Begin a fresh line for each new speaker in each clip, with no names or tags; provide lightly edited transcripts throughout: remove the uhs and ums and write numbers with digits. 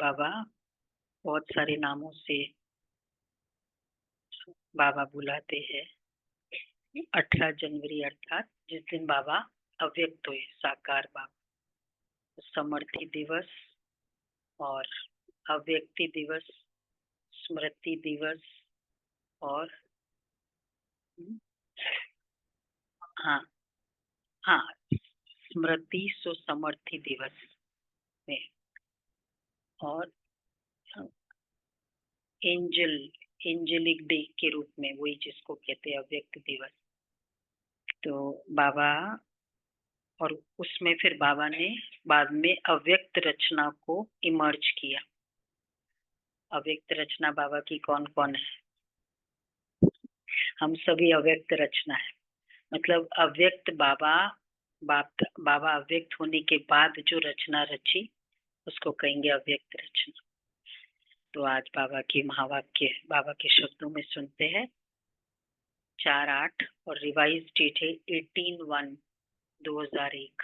बाबा बहुत सारे नामों से बाबा बुलाते हैं। 18 जनवरी अर्थात जिस दिन बाबा अव्यक्त हुए, साकार बाबा, समर्थी दिवस और अव्यक्ति दिवस, स्मृति दिवस और हाँ हाँ स्मृति समर्थी दिवस में और एंजेलिक डे के रूप में, वही जिसको कहते हैं अव्यक्त दिवस। तो बाबा, और उसमें फिर बाबा ने बाद में अव्यक्त रचना को इमर्ज किया। अव्यक्त रचना बाबा की कौन कौन है? हम सभी अव्यक्त रचना है। मतलब अव्यक्त बाबा अव्यक्त होने के बाद जो रचना रची उसको कहेंगे अव्यक्त रचना। तो आज बाबा के महावाक्य बाबा के शब्दों में सुनते हैं। 4/8 और रिवाइज डेट है 18/1/2001।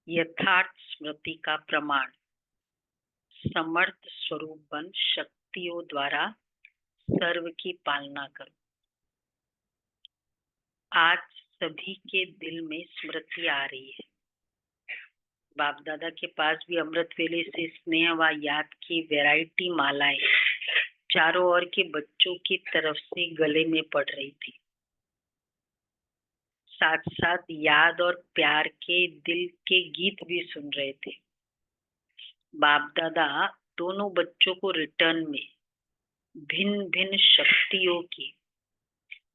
यथार्थ स्मृति का प्रमाण समर्थ स्वरूप बन शक्तियों द्वारा सर्व की पालना करो। आज सभी के दिल में स्मृति आ रही है। बाप दादा के पास भी अमृत वेले से स्नेह व याद की वैरायटी मालाएं चारों ओर के बच्चों की तरफ से गले में पड़ रही थी। साथ साथ याद और प्यार के दिल के गीत भी सुन रहे थे। बाप दादा दोनों बच्चों को रिटर्न में भिन्न भिन्न शक्तियों की,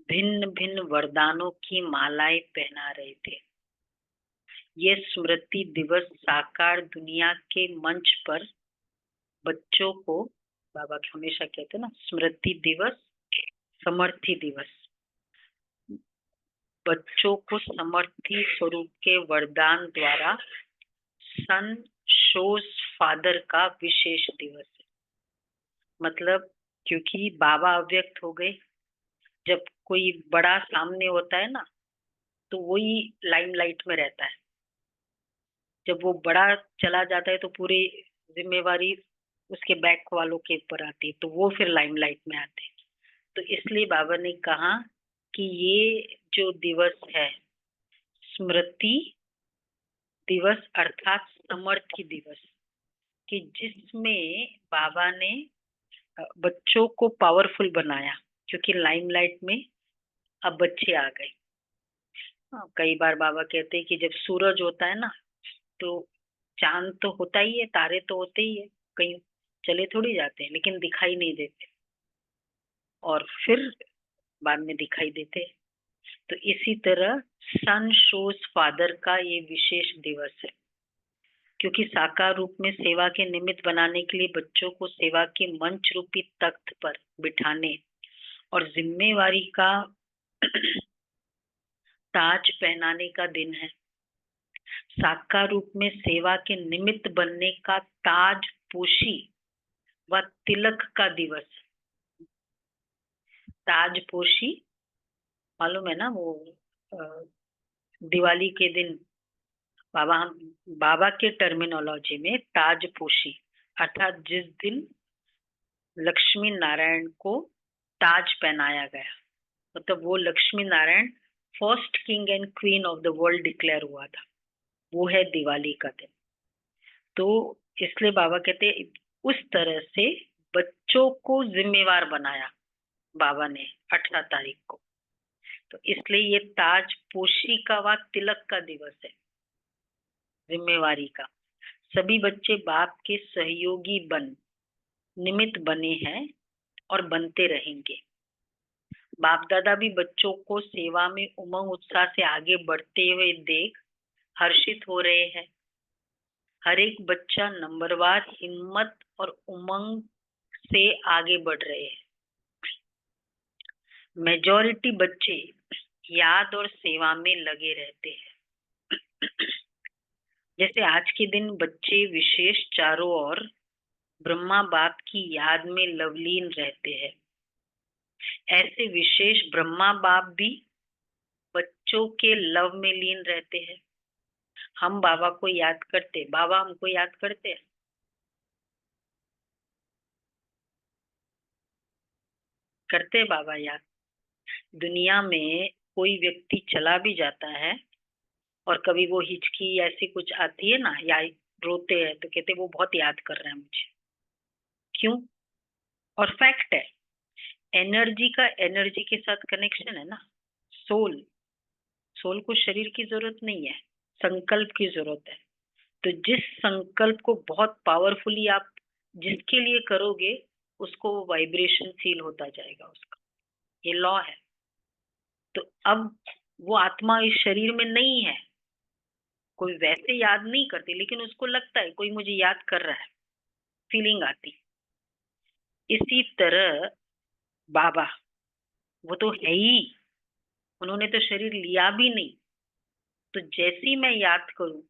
भिन्न भिन्न वरदानों की मालाएं पहना रहे थे। ये स्मृति दिवस साकार दुनिया के मंच पर बच्चों को, बाबा हमेशा कहते हैं ना, स्मृति दिवस, समर्थी दिवस, बच्चों को समर्थी स्वरूप के वरदान द्वारा सन शोज फादर का विशेष दिवस है। मतलब क्योंकि बाबा अव्यक्त हो गए, जब कोई बड़ा सामने होता है ना तो वही लाइमलाइट में रहता है। जब वो बड़ा चला जाता है तो पूरी जिम्मेवारी उसके बैक वालों के ऊपर आती है, तो वो फिर लाइमलाइट में आते हैं। तो इसलिए बाबा ने कहा कि ये जो दिवस है स्मृति दिवस अर्थात समर्थी दिवस, कि जिसमें बाबा ने बच्चों को पावरफुल बनाया, क्योंकि लाइमलाइट में अब बच्चे आ गए। कई बार बाबा कहते हैं कि जब सूरज होता है ना तो चांद तो होता ही है, तारे तो होते ही है, कहीं चले थोड़ी जाते हैं, लेकिन दिखाई नहीं देते और फिर बाद में दिखाई देते। तो इसी तरह सन शोज फादर का ये विशेष दिवस है, क्योंकि साकार रूप में सेवा के निमित्त बनाने के लिए बच्चों को सेवा के मंच रूपी तख्त पर बिठाने और जिम्मेवारी का ताज पहनाने का दिन है। साकार रूप में सेवा के निमित्त बनने का ताज पोशी व तिलक का दिवस। ताज पोशी मालूम है ना, वो दिवाली के दिन बाबा के टर्मिनोलॉजी में ताज पोशी अर्थात जिस दिन लक्ष्मी नारायण को ताज पहनाया गया, मतलब वो Lakshmi Narayan first king and queen of the world declare हुआ था, वो है दिवाली का दिन। तो इसलिए बाबा कहते हैं उस तरह से बच्चों को जिम्मेवार बनाया बाबा ने 18 तारीख को। तो इसलिए ये ताज पोशी का व तिलक का दिवस है, जिम्मेवारी का। सभी बच्चे बाप के सहयोगी निमित्त बने हैं और बनते रहेंगे। बाप दादा भी बच्चों को सेवा में उमंग उत्साह से आगे बढ़ते हुए देख हर्षित हो रहे हैं। हर एक बच्चा नंबरवार हिम्मत और उमंग से आगे बढ़ रहे हैं। मेजॉरिटी बच्चे याद और सेवा में लगे रहते हैं। जैसे आज के दिन बच्चे विशेष चारों ओर ब्रह्मा बाप की याद में लवलीन रहते हैं, ऐसे विशेष ब्रह्मा बाप भी बच्चों के लव में लीन रहते हैं। हम बाबा को याद करते, बाबा हमको याद करते हैं। करते बाबा याद। दुनिया में कोई व्यक्ति चला भी जाता है और कभी वो हिचकी ऐसी कुछ आती है ना, या रोते हैं तो कहते वो बहुत याद कर रहे हैं मुझे। क्यों? और फैक्ट है, एनर्जी का एनर्जी के साथ कनेक्शन है ना। सोल सोल को शरीर की जरूरत नहीं है, संकल्प की जरूरत है। तो जिस संकल्प को बहुत पावरफुली आप जिसके लिए करोगे, उसको वो वाइब्रेशन फील होता जाएगा उसका। ये लॉ है। तो अब वो आत्मा इस शरीर में नहीं है, कोई वैसे याद नहीं करती, लेकिन उसको लगता है कोई मुझे याद कर रहा है, फीलिंग आती। इसी तरह बाबा, वो तो है ही, उन्होंने तो शरीर लिया भी नहीं। तो जैसी मैं याद करूं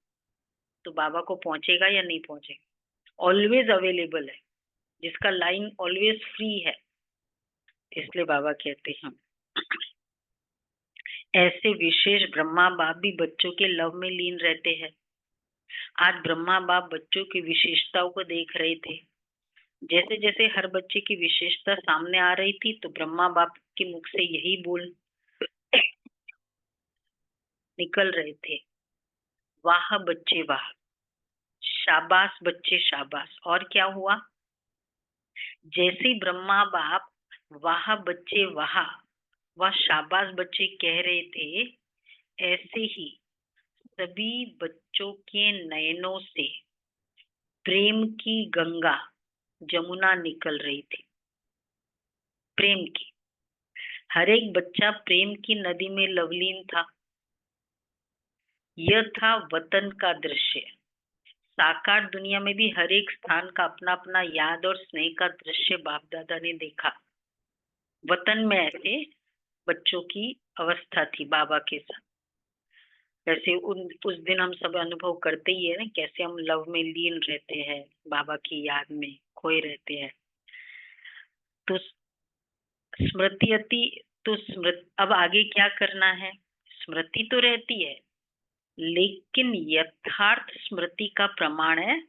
तो बाबा को पहुंचेगा या नहीं पहुंचेगा? ऑलवेज अवेलेबल है, जिसका लाइन ऑलवेज फ्री है। इसलिए बाबा कहते हैं ऐसे विशेष ब्रह्मा बाप भी बच्चों के लव में लीन रहते हैं। आज ब्रह्मा बाप बच्चों की विशेषताओं को देख रहे थे। जैसे जैसे हर बच्चे की विशेषता सामने आ रही थी, तो ब्रह्मा बाप के मुख से यही बोल निकल रहे थे, वाह बच्चे वाह, शाबाश बच्चे शाबाश। और क्या हुआ? जैसे ब्रह्मा बाप वाह बच्चे वाह, वह शाबाश बच्चे कह रहे थे, ऐसे ही सभी बच्चों के नयनों से प्रेम की गंगा जमुना निकल रही थी। प्रेम की, हर एक बच्चा प्रेम की नदी में लवलीन था। यह था वतन का दृश्य। साकार दुनिया में भी हर एक स्थान का अपना अपना याद और स्नेह का दृश्य बाप दादा ने देखा। वतन में ऐसे बच्चों की अवस्था थी बाबा के साथ। वैसे उस दिन हम सब अनुभव करते ही है ना, कैसे हम लव में लीन रहते हैं, बाबा की याद में खोए रहते हैं। तो स्मृति अति, तो स्मृति अब आगे क्या करना है? स्मृति तो रहती है, लेकिन यथार्थ स्मृति का प्रमाण है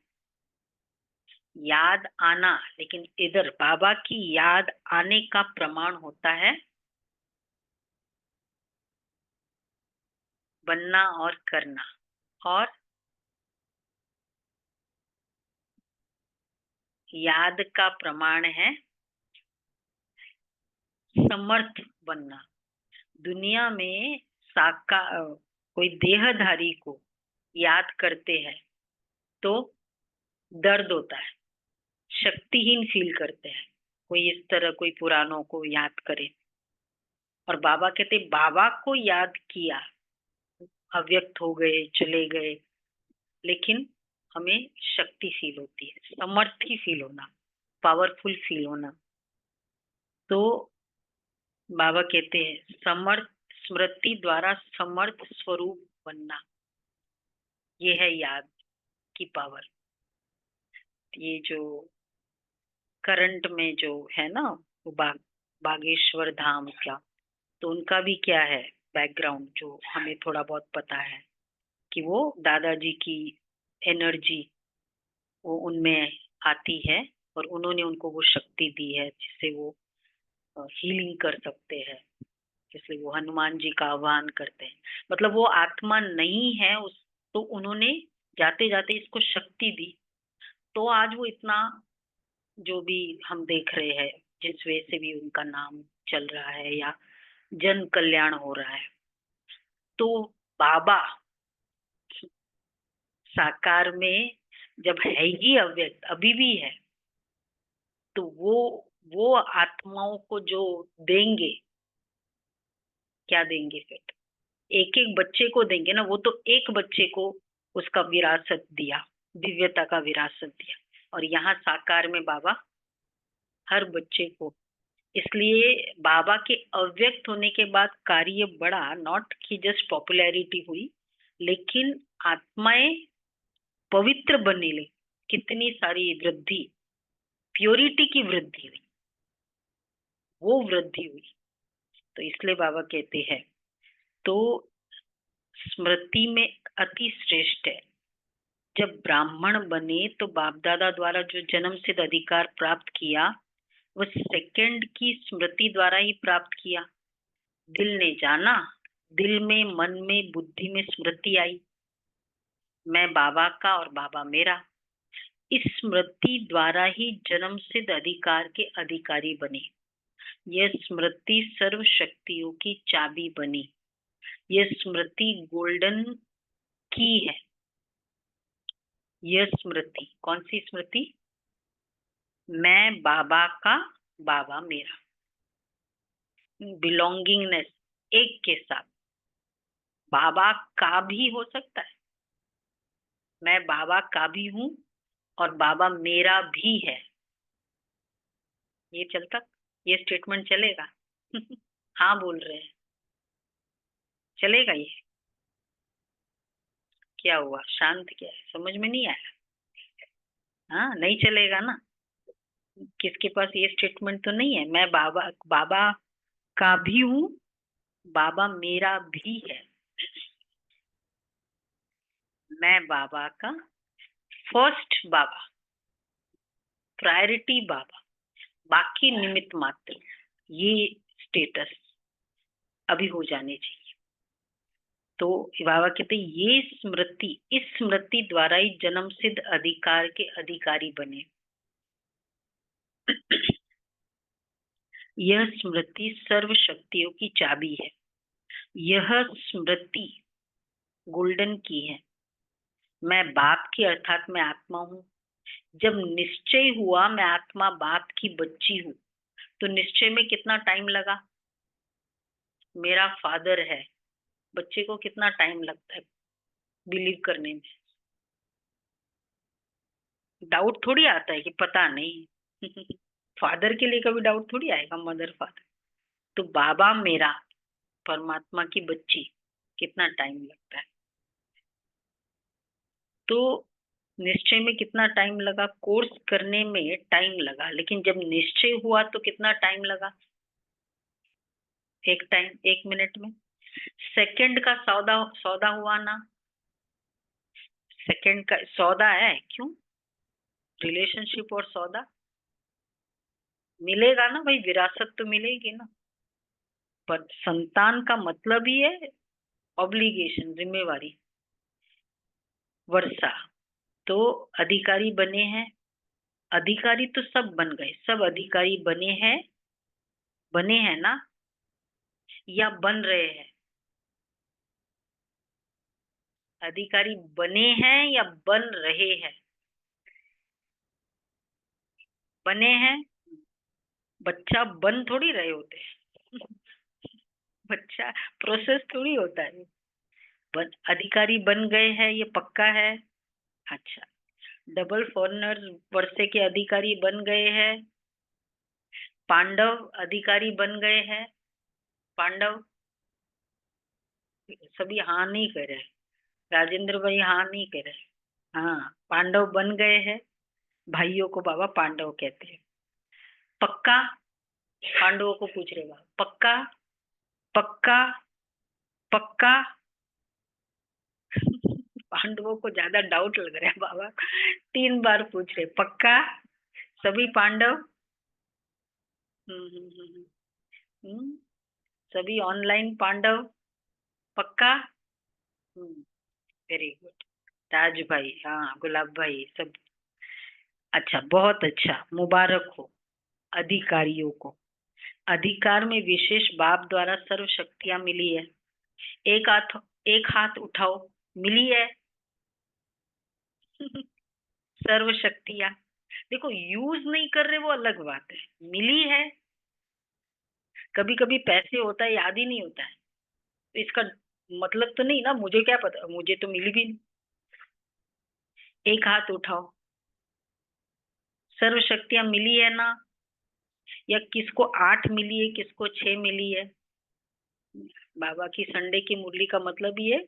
याद आना। लेकिन इधर बाबा की याद आने का प्रमाण होता है बनना और करना। और याद का प्रमाण है समर्थ बनना। दुनिया में साका कोई देहधारी को याद करते हैं तो दर्द होता है, शक्तिहीन फील करते हैं। कोई इस तरह कोई पुरानों को याद करे, और बाबा कहते बाबा को याद किया, अव्यक्त हो गए, चले गए, लेकिन हमें शक्ति फील होती है, समर्थी फील होना, पावरफुल फील होना। तो बाबा कहते हैं समर्थ स्मृति द्वारा समर्थ स्वरूप बनना, ये है याद की पावर। ये जो करंट में जो है ना, वो बागेश्वर धाम का, तो उनका भी क्या है बैकग्राउंड, जो हमें थोड़ा बहुत पता है कि वो दादाजी की एनर्जी वो उनमें आती है, और उन्होंने उनको वो शक्ति दी है जिससे वो हीलिंग कर सकते हैं। इसलिए वो हनुमान जी का आह्वान करते हैं। मतलब वो आत्मा नहीं है उस, तो उन्होंने जाते जाते इसको शक्ति दी। तो आज वो इतना जो भी हम देख रहे हैं, जिस वजह से भी उनका नाम चल रहा है या जन कल्याण हो रहा है। तो बाबा साकार में जब है ही अव्यक्त, अभी भी है, तो वो आत्माओं को जो देंगे, क्या देंगे फिर? एक एक बच्चे को देंगे ना। वो तो एक बच्चे को उसका विरासत दिया, दिव्यता का विरासत दिया, और यहाँ साकार में बाबा हर बच्चे को। इसलिए बाबा के अव्यक्त होने के बाद कार्य बढ़ा, नॉट कि जस्ट पॉपुलैरिटी हुई, लेकिन आत्माएं पवित्र बनने लगी। कितनी सारी वृद्धि, प्योरिटी की वृद्धि हुई, वो वृद्धि हुई। तो इसलिए बाबा कहते हैं, तो स्मृति में अति श्रेष्ठ है। जब ब्राह्मण बने तो बाप दादा द्वारा जो जन्म सिद्ध अधिकार प्राप्त किया, वो सेकंड की स्मृति द्वारा ही प्राप्त किया। दिल ने जाना, दिल में, मन में, बुद्धि में स्मृति आई, मैं बाबा का और बाबा मेरा। इस स्मृति द्वारा ही जन्म सिद्ध अधिकार के अधिकारी बने। यह स्मृति सर्व शक्तियों की चाबी बनी। यह स्मृति गोल्डन की है। यह स्मृति कौन सी स्मृति? मैं बाबा का, बाबा मेरा। बिलोंगिंगनेस एक के साथ। बाबा का भी हो सकता है, मैं बाबा का भी हूं और बाबा मेरा भी है। ये चलता, ये स्टेटमेंट चलेगा? हाँ बोल रहे हैं, चलेगा ये? क्या हुआ, शांत क्या है, समझ में नहीं आया? हाँ नहीं चलेगा ना? किसके पास ये स्टेटमेंट तो नहीं है, मैं बाबा बाबा का भी हूँ, बाबा मेरा भी है। मैं बाबा का फर्स्ट बाबा, प्रायोरिटी बाबा, बाकी निमित्त मात्र। ये स्टेटस अभी हो जाने चाहिए। तो बाबा कहते ये स्मृति, इस स्मृति द्वारा ही जन्म सिद्ध अधिकार के अधिकारी बने। यह स्मृति सर्व शक्तियों की चाबी है। यह स्मृति गोल्डन की है। मैं बाप की अर्थात मैं आत्मा हूँ। जब निश्चय हुआ मैं आत्मा बाप की बच्ची हूँ, तो निश्चय में कितना टाइम लगा? मेरा फादर है, बच्चे को कितना टाइम लगता है बिलीव करने में? डाउट थोड़ी आता है कि पता नहीं। फादर के लिए कभी डाउट थोड़ी आएगा, मदर फादर। तो बाबा मेरा, परमात्मा की बच्ची, कितना टाइम लगता है? तो निश्चय में कितना टाइम लगा? कोर्स करने में टाइम लगा, लेकिन जब निश्चय हुआ तो कितना टाइम लगा? एक टाइम, 1 मिनट में। सेकंड का सौदा सौदा हुआ ना? सेकंड का सौदा है, क्यों? रिलेशनशिप और सौदा मिलेगा ना भाई, विरासत तो मिलेगी ना। पर संतान का मतलब ही है ऑब्लिगेशन, जिम्मेवारी, वर्षा। तो अधिकारी बने हैं। अधिकारी तो सब बन गए, सब अधिकारी बने हैं। बने हैं ना, या बन रहे हैं? अधिकारी बने हैं या बन रहे हैं? बने हैं। बच्चा बन थोड़ी रहे होते हैं। बच्चा प्रोसेस थोड़ी होता है। अधिकारी बन गए हैं, ये पक्का है। अच्छा, डबल फॉरनर्स वर्षे के अधिकारी बन गए हैं। पांडव अधिकारी बन गए हैं। पांडव सभी हाँ नहीं कर रहे। राजेंद्र भाई हाँ नहीं कर रहे। हाँ, पांडव बन गए हैं। भाइयों को बाबा पांडव कहते हैं। पक्का? पांडवों को पूछ रहे बाबा, पक्का? पक्का? पक्का? पांडवों को ज्यादा डाउट लग रहा है बाबा, 3 बार पूछ रहे, पक्का? सभी पांडव? हम्म हम्म हम्म हम्म, सभी ऑनलाइन पांडव? पक्का? Very good. ताज भाई, हाँ, गुलाब भाई, सब। अच्छा, बहुत अच्छा, मुबारक हो अधिकारियों को। अधिकार में विशेष बाप द्वारा सर्व शक्तियां मिली है। एक हाथ, एक हाथ उठाओ। मिली है। सर्व शक्तियां। देखो, यूज नहीं कर रहे वो अलग बात है, मिली है। कभी कभी पैसे होता है, याद ही नहीं होता है, तो इसका मतलब तो नहीं ना, मुझे क्या पता, मुझे तो मिली भी नहीं। एक हाथ उठाओ। सर्व शक्तियां मिली है ना? या किसको 8 मिली है, किसको 6 मिली है? बाबा की संडे की मुरली का मतलब ये है,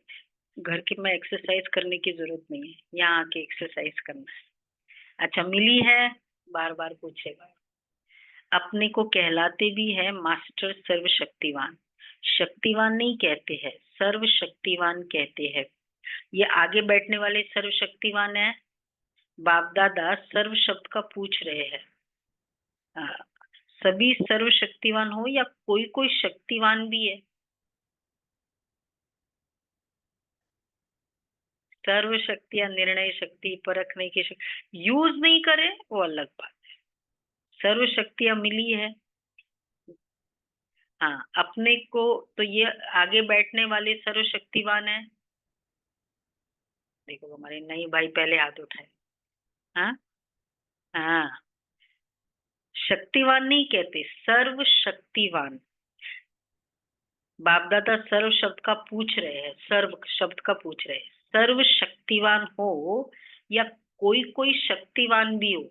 घर के में एक्सरसाइज करने की जरूरत नहीं है, यहाँ आके एक्सरसाइज करना है। अच्छा, मिली है? बार बार पूछेगा। अपने को कहलाते भी है मास्टर सर्वशक्तिवान। शक्तिवान नहीं कहते हैं, सर्वशक्तिवान कहते हैं। ये आगे बैठने वाले सर्वशक्तिवान है। बाप दादा सर्व शब्द का पूछ रहे हैं। हाँ, सभी सर्वशक्तिवान हो या कोई कोई शक्तिवान भी है? सर्व शक्तियां, निर्णय शक्ति, परखने की शक्ति यूज नहीं करे वो अलग बात। सर्व शक्तियां मिली है। हाँ, अपने को तो ये आगे बैठने वाले सर्वशक्तिवान है। देखो हमारे नहीं भाई पहले हाथ उठाए। हाँ हाँ, शक्तिवान नहीं कहते, सर्व शक्तिवान। बाप दादा सर्व शब्द का पूछ रहे हैं, सर्व शब्द का पूछ रहे हैं। सर्व शक्तिवान हो या कोई कोई शक्तिवान भी हो,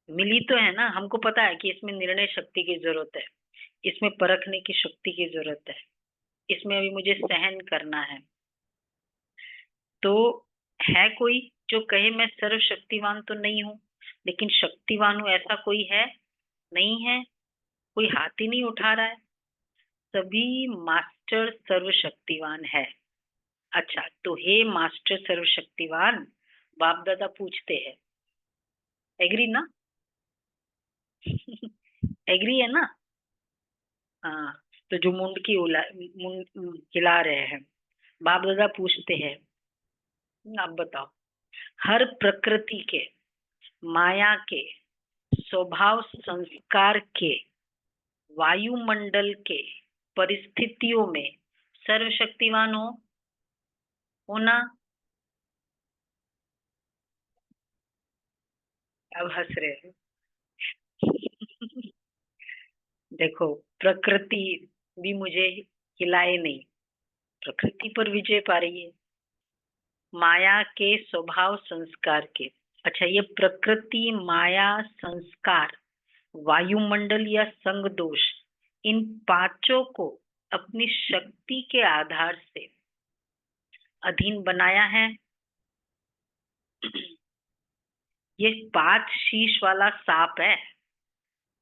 मिली तो है ना। हमको पता है कि इसमें निर्णय शक्ति की जरूरत है, इसमें परखने की शक्ति की जरूरत है, इसमें अभी मुझे सहन करना है। तो है कोई जो कहे मैं सर्वशक्तिवान तो नहीं हूँ लेकिन शक्तिवान हूँ, ऐसा कोई है? नहीं है। कोई हाथ ही नहीं उठा रहा है। सभी मास्टर सर्वशक्तिवान है। अच्छा, तो हे मास्टर सर्वशक्तिवान, बाप दादा पूछते हैं, एग्री ना? एग्री है ना? हाँ। तो जो मुंड हिला रहे हैं, बाप दादा पूछते हैं, आप बताओ, हर प्रकृति के, माया के, स्वभाव संस्कार के, वायुमंडल के परिस्थितियों में सर्वशक्तिवान हो होना? अब हंस रहे हैं। देखो, प्रकृति भी मुझे हिलाए नहीं, प्रकृति पर विजय पा रही है। माया के, स्वभाव संस्कार के, अच्छा ये प्रकृति, माया, संस्कार, वायुमंडल या संग दोष, इन पांचों को अपनी शक्ति के आधार से अधीन बनाया है। ये 5 शीश वाला सांप है।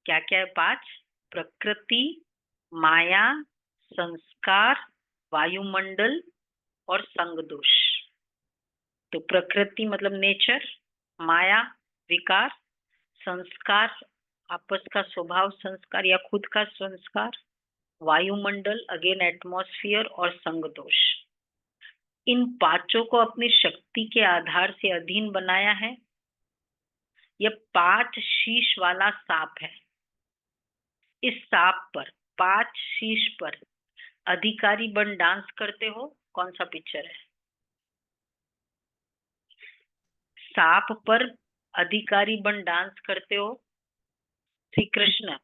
क्या क्या है 5? प्रकृति, माया, संस्कार, वायुमंडल और संग दोष। तो प्रकृति मतलब नेचर, माया विकार, संस्कार आपस का स्वभाव संस्कार या खुद का संस्कार, वायुमंडल अगेन एटमॉस्फियर और संग दोष, इन पांचों को अपनी शक्ति के आधार से अधीन बनाया है। यह 5 शीश वाला सांप है। इस सांप पर, 5 शीश पर अधिकारी बन डांस करते हो। कौन सा पिक्चर है? सांप पर अधिकारी बन डांस करते हो, श्री कृष्ण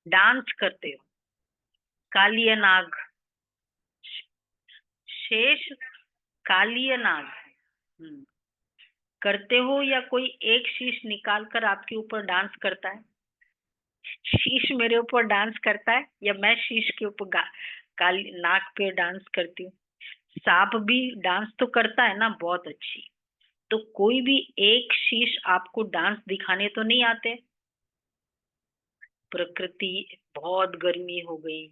डांस करते हो। कालिया नाग, शेष कालिया नाग करते हो या कोई एक शीश निकाल कर आपके ऊपर डांस करता है? शीश मेरे ऊपर डांस करता है या मैं शीश के ऊपर काली नाक पे डांस करती हूँ? सांप भी डांस तो करता है ना, बहुत अच्छी। तो कोई भी एक शीश आपको डांस दिखाने तो नहीं आते? प्रकृति, बहुत गर्मी हो गई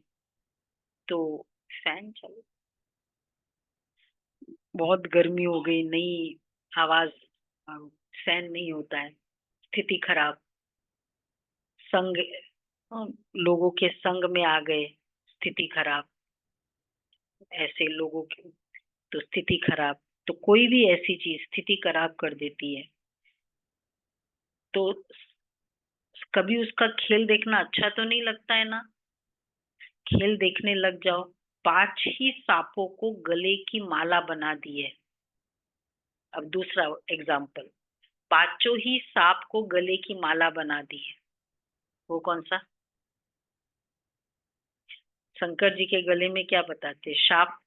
तो फैन चलो, बहुत गर्मी हो गई, नहीं आवाज सहन नहीं होता है, स्थिति खराब, संग लोगों के संग में आ गए, स्थिति खराब, ऐसे लोगों की तो स्थिति खराब। तो कोई भी ऐसी चीज स्थिति खराब कर देती है, तो कभी उसका खेल देखना अच्छा तो नहीं लगता है ना? खेल देखने लग जाओ। 5 ही सांपों को गले की माला बना दी है। अब दूसरा एग्जाम्पल, पांचों ही सांप को गले की माला बना दी है। वो कौन सा? शंकर जी के गले में क्या बताते? सांप।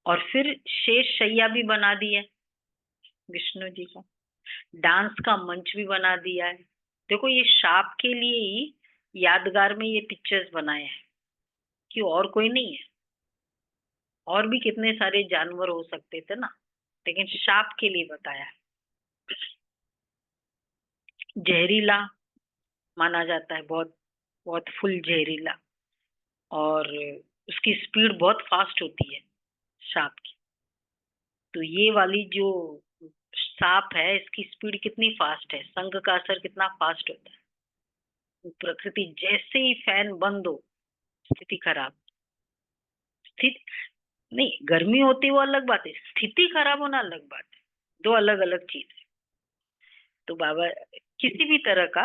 और फिर शेष शैया भी बना दी है विष्णु जी का, डांस का मंच भी बना दिया है। देखो ये सांप के लिए ही यादगार में ये पिक्चर्स बनाए हैं, कि और कोई नहीं है। और भी कितने सारे जानवर हो सकते थे ना, लेकिन सांप के लिए बताया है। जहरीला माना जाता है, बहुत बहुत फुल जहरीला, और उसकी स्पीड बहुत फास्ट होती है सांप की। तो ये वाली जो सांप है, इसकी स्पीड कितनी फास्ट है, संग का असर कितना फास्ट होता है। प्रकृति जैसे ही फैन बंद हो, स्थिति खराब। स्थिति नहीं, गर्मी होती वो अलग बात है, स्थिति खराब होना अलग बात है, दो अलग अलग चीज है। तो बाबा किसी भी तरह का,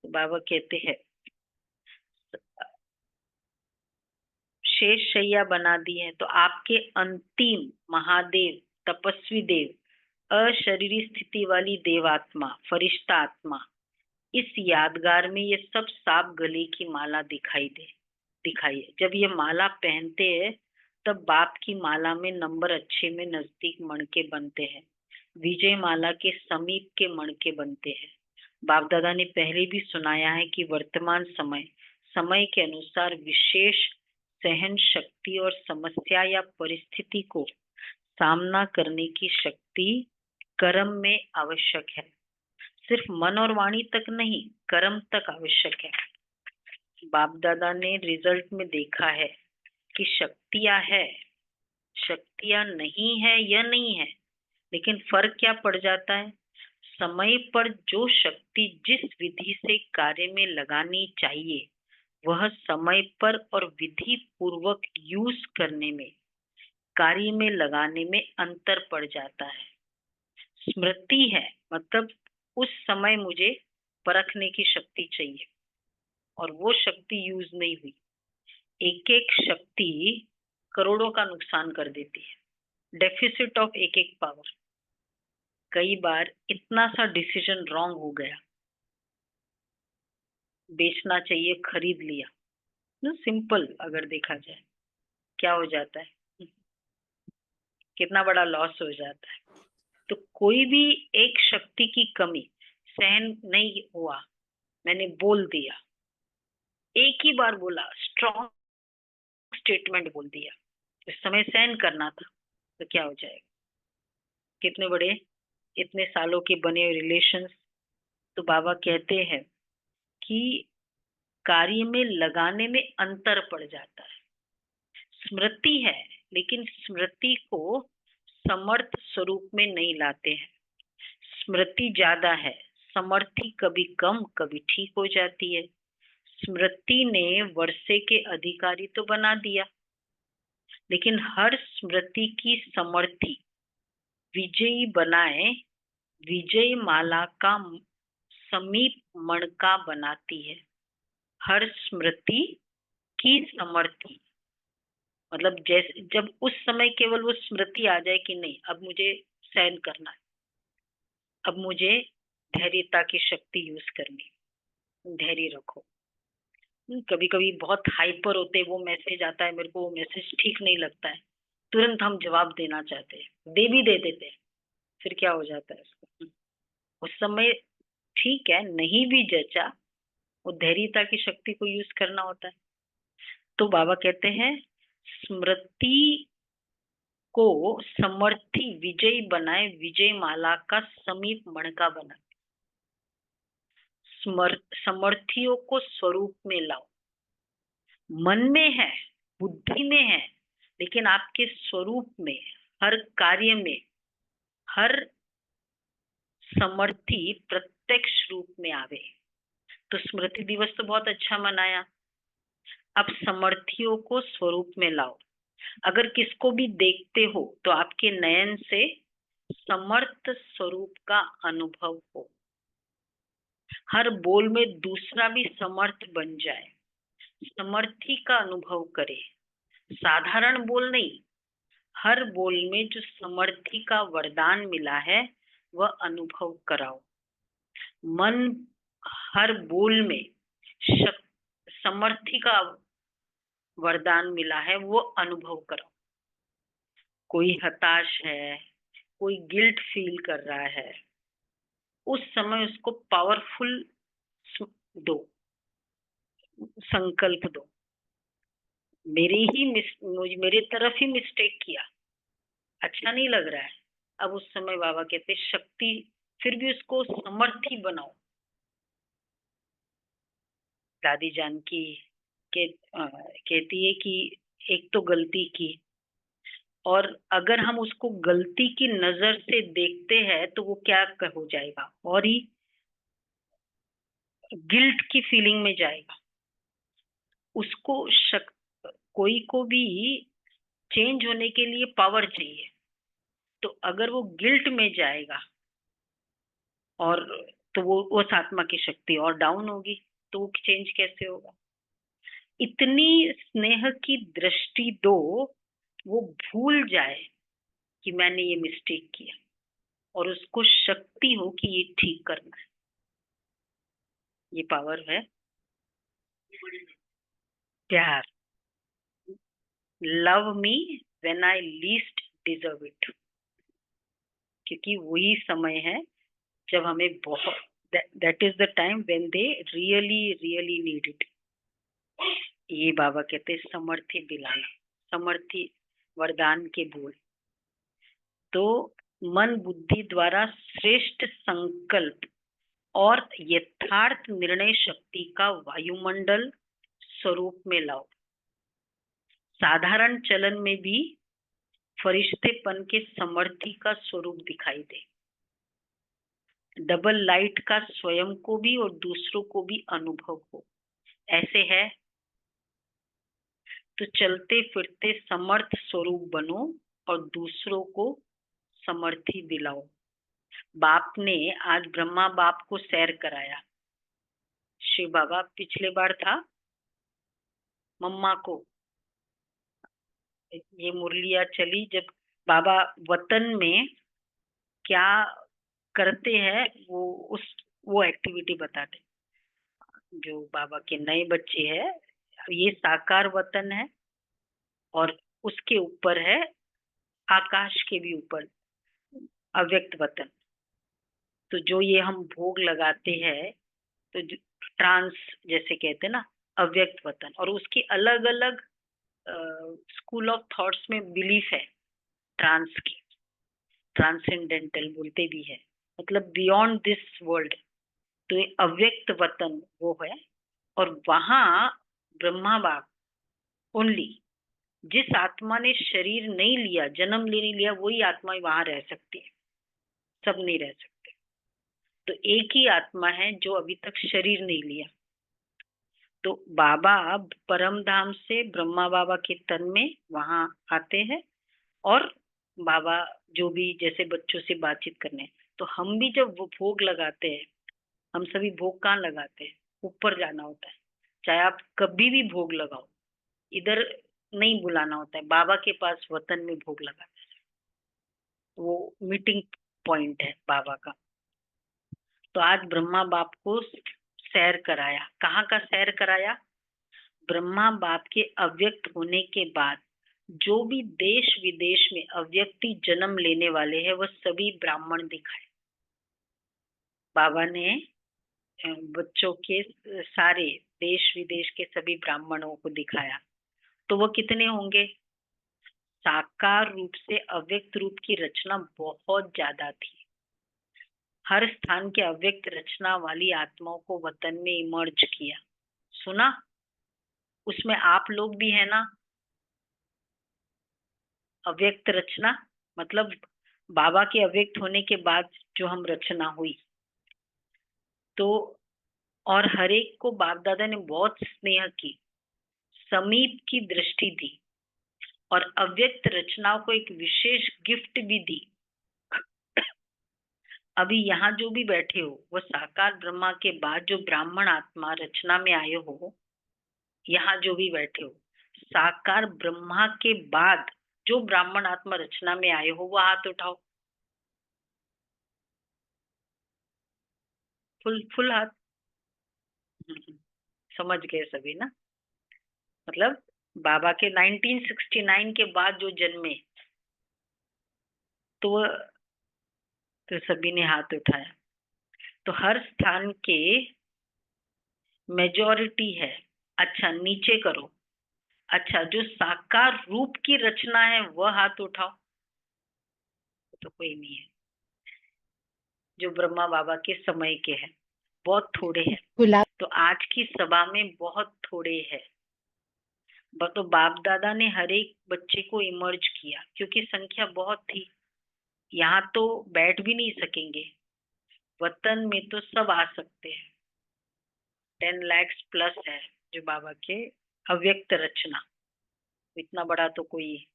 तो बाबा कहते हैं शेष शैया बना दी है, तो आपके अंतिम महादेव तपस्वी देव अशरीरी स्थिति वाली देवात्मा फरिश्ता आत्मा, इस यादगार में ये सब सांप गले की माला दिखाई है। जब ये माला पहनते हैं तब बाप की माला में नंबर अच्छे में नजदीक मणके बनते हैं, विजय माला के समीप के मणके बनते हैं। बाप दादा ने पहले भी सुनाया है कि वर्तमान समय के अनुसार विशेष सहन शक्ति और समस्या या परिस्थिति को सामना करने की शक्ति कर्म में आवश्यक है। सिर्फ मन और वाणी तक नहीं, कर्म तक आवश्यक है। बाप दादा ने रिजल्ट में देखा है कि शक्तियां है, शक्तियां नहीं है यह नहीं है, लेकिन फर्क क्या पड़ जाता है, समय पर जो शक्ति जिस विधि से कार्य में लगानी चाहिए वह समय पर और विधि पूर्वक यूज करने में, कार्य में लगाने में अंतर पड़ जाता है। स्मृति है, मतलब उस समय मुझे परखने की शक्ति चाहिए और वो शक्ति यूज नहीं हुई। एक एक शक्ति करोड़ों का नुकसान कर देती है। डेफिसिट ऑफ एक एक पावर। कई बार इतना सा डिसीजन रॉन्ग हो गया, बेचना चाहिए खरीद लिया, सिंपल अगर देखा जाए क्या हो जाता है, कितना बड़ा लॉस हो जाता है। तो कोई भी एक शक्ति की कमी सहन नहीं हुआ, मैंने बोल दिया, एक ही बार बोला, स्ट्रॉन्ग स्टेटमेंट बोल दिया, इस समय सहन करना था, तो क्या हो जाएगा। कितने बड़े इतने सालों के बने हुए रिलेशंस। तो बाबा कहते हैं कि कार्य में लगाने में अंतर पड़ जाता है। स्मृति है, लेकिन स्मृति को समर्थ स्वरूप में नहीं लाते हैं। स्मृति ज्यादा है, समर्थी कभी कम कभी ठीक हो जाती है। स्मृति ने वर्षे के अधिकारी तो बना दिया, लेकिन हर स्मृति की समर्थी विजयी बनाए विजय माला का समीप मणका बनाती है। हर स्मृति की समर्थी, मतलब जैसे जब उस समय केवल वो स्मृति आ जाए कि नहीं अब मुझे सहन करना है, अब मुझे धैर्यता की शक्ति यूज करनी, धैर्य रखो। कभी कभी बहुत हाइपर होते, वो मैसेज आता है मेरे को, वो मैसेज ठीक नहीं लगता है, तुरंत हम जवाब देना चाहते हैं, दे भी दे देते हैं, फिर क्या हो जाता है उसको, उस समय ठीक है नहीं भी जचा, वो धैर्यता की शक्ति को यूज करना होता है। तो बाबा कहते हैं स्मृति को समर्थी विजय बनाए विजय माला का समीप मणका बना, समर्थियों को स्वरूप में लाओ। मन में है, बुद्धि में है, लेकिन आपके स्वरूप में, हर कार्य में, हर समर्थी प्रत्यक्ष रूप में आवे। तो स्मृति दिवस तो बहुत अच्छा मनाया, अब समर्थियों को स्वरूप में लाओ। अगर किसको भी देखते हो तो आपके नयन से समर्थ स्वरूप का अनुभव हो, हर बोल में दूसरा भी समर्थ बन जाए, समर्थी का अनुभव करे। साधारण बोल नहीं, हर बोल में जो समर्थी का वरदान मिला है वह अनुभव कराओ। मन हर बोल में समर्थी का वरदान मिला है वो अनुभव कराओ। कोई हताश है, कोई गिल्ट फील कर रहा है, उस समय उसको पावरफुल दो, संकल्प दो, मेरे तरफ ही मिस्टेक किया, अच्छा नहीं लग रहा है। अब उस समय बाबा कहते शक्ति, फिर भी उसको समर्थी बनाओ। दादी जानकी कहती है कि एक तो गलती की, और अगर हम उसको गलती की नजर से देखते हैं तो वो क्या हो जाएगा, और ही गिल्ट की फीलिंग में जाएगा। उसको कोई को भी चेंज होने के लिए पावर चाहिए, तो अगर वो गिल्ट में जाएगा और तो वो उस आत्मा की शक्ति और डाउन होगी, तो वो चेंज कैसे होगा। इतनी स्नेह की दृष्टि दो, वो भूल जाए कि मैंने ये मिस्टेक किया, और उसको शक्ति हो कि ये ठीक करना है। ये पावर है प्यार। Love me when I least deserve it, क्योंकि वही समय है जब हमें बहुत, that is the time when they really really need it. ये बाबा कहते हैं समर्थी दिलाना, समर्थी वरदान के बोल। तो मन बुद्धि द्वारा श्रेष्ठ संकल्प और यथार्थ निर्णय शक्ति का वायुमंडल स्वरूप में लाओ। साधारण चलन में भी फरिश्तेपन के समर्थी का स्वरूप दिखाई दे। डबल लाइट का स्वयं को भी और दूसरों को भी अनुभव हो। ऐसे है तो चलते फिरते समर्थ स्वरूप बनो और दूसरों को समर्थी दिलाओ। बाप ने आज ब्रह्मा बाप को सैर कराया। शिव बाबा पिछले बार था मम्मा को, ये मुरलिया चली जब बाबा वतन में क्या करते हैं वो एक्टिविटी बताते। जो बाबा के नए बच्चे हैं, ये साकार वतन है और उसके ऊपर है आकाश के भी ऊपर अव्यक्त वतन। तो जो ये हम भोग लगाते हैं, तो ट्रांस जैसे कहते हैं ना, अव्यक्त वतन, और उसकी अलग अलग स्कूल ऑफ थॉट्स में बिलीफ है। ट्रांस की ट्रांसेंडेंटल बोलते भी है, मतलब बियॉन्ड दिस वर्ल्ड। तो ये अव्यक्त वतन वो है, और वहां ब्रह्मा बाप ओनली, जिस आत्मा ने शरीर नहीं लिया, जन्म लेने लिया, वही आत्मा वहां रह सकती है, सब नहीं रह सकते। तो एक ही आत्मा है जो अभी तक शरीर नहीं लिया। तो बाबा परम धाम से ब्रह्मा बाबा के तन में वहां आते हैं, और बाबा जो भी जैसे बच्चों से बातचीत करने। तो हम भी जब वो भोग लगाते हैं, हम सभी भोग कहाँ लगाते हैं, ऊपर जाना होता है। चाहे आप कभी भी भोग लगाओ, इधर नहीं बुलाना होता है, बाबा के पास वतन में भोग लगाते हैं। वो मीटिंग पॉइंट है बाबा का। तो आज ब्रह्मा बाप को सैर कराया। कहाँ का सैर कराया? ब्रह्मा बाप के अव्यक्त होने के बाद जो भी देश विदेश में अव्यक्ति जन्म लेने वाले हैं, वह सभी ब्राह्मण दिखाए। बाबा ने बच्चों के सारे देश विदेश के सभी ब्राह्मणों को दिखाया। तो वो कितने होंगे? साकार रूप से अव्यक्त रूप की रचना बहुत ज्यादा थी। हर स्थान के अव्यक्त रचना वाली आत्माओं को वतन में इमर्ज किया। सुना? उसमें आप लोग भी है ना। अव्यक्त रचना मतलब बाबा के अव्यक्त होने के बाद जो हम रचना हुई। तो और हर एक को बाप दादा ने बहुत स्नेह की, समीप की दृष्टि दी, और अव्यक्त रचनाओं को एक विशेष गिफ्ट भी दी। अभी यहाँ जो भी बैठे हो, वो साकार ब्रह्मा के बाद जो ब्राह्मण आत्मा रचना में आए हो, यहाँ जो भी बैठे हो, साकार ब्रह्मा के बाद जो ब्राह्मण आत्मा रचना में आए हो, वो हाथ उठाओ। फुल फुल हाथ। समझ गए सभी ना। मतलब बाबा के 1969 के बाद जो जन्मे, तो तो सभी ने हाथ उठाया। तो हर स्थान के मेजॉरिटी है। अच्छा नीचे करो। अच्छा जो साकार रूप की रचना है वह हाथ उठाओ। तो कोई नहीं है जो ब्रह्मा बाबा के समय के हैं, बहुत थोड़े हैं।
गुलाब।
तो आज की सभा में बहुत थोड़े हैं। तो बाप दादा ने हर एक बच्चे को इमर्ज किया, क्योंकि संख्या बहुत थी, यहाँ तो बैठ भी नहीं सकेंगे। वतन में तो सब आ सकते हैं। 10 लाख प्लस है जो बाबा के अव्यक्त रचना। इतना बड़ा तो कोई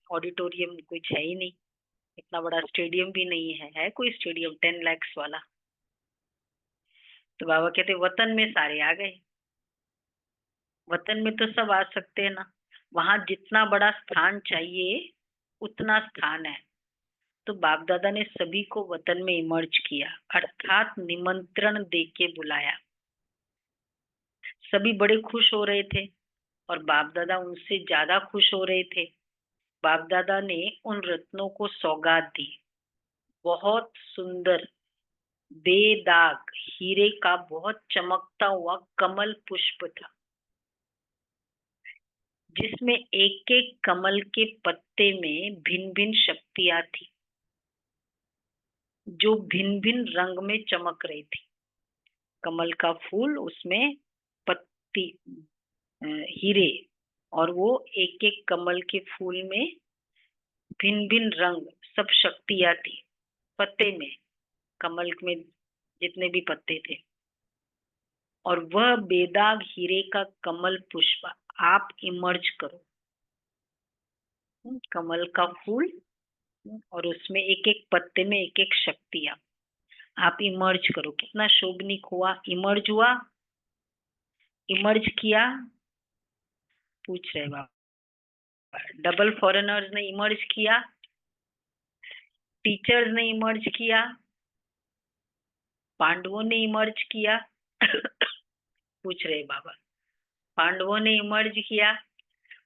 ऑडिटोरियम कुछ है ही नहीं, इतना बड़ा स्टेडियम भी नहीं है कोई स्टेडियम 10 लाख वाला। तो बाबा कहते वतन में सारे आ गए। वतन में तो सब आ सकते हैं ना, वहां जितना बड़ा स्थान चाहिए उतना स्थान है। तो बाप दादा ने सभी को वतन में इमर्ज किया, अर्थात निमंत्रण दे के बुलाया। सभी बड़े खुश हो रहे थे और बाप दादा उनसे ज्यादा खुश हो रहे थे। बाप दादा ने उन रत्नों को सौगात दी। बहुत सुंदर बेदाग हीरे का बहुत चमकता हुआ कमल पुष्प था, जिसमें एक एक कमल के पत्ते में भिन्न भिन्न शक्तियां थी, जो भिन्न भिन्न रंग में चमक रही थी। कमल का फूल, उसमें पत्ती हीरे, और वो एक एक कमल के फूल में भिन्न भिन्न रंग, सब शक्तियां थी पत्ते में, कमल में जितने भी पत्ते थे। और वह बेदाग हीरे का कमल पुष्प आप इमर्ज करो। कमल का फूल और उसमें एक एक पत्ते में एक एक शक्तियां, आप इमर्ज करो। कितना शोभनीक हुआ, इमर्ज हुआ, इमर्ज किया। पूछ रहे बाबा, डबल फॉरेनर्स ने इमर्ज किया, टीचर्स ने इमर्ज किया, पांडवों ने इमर्ज किया। पूछ रहे बाबा, पांडवों ने इमर्ज किया,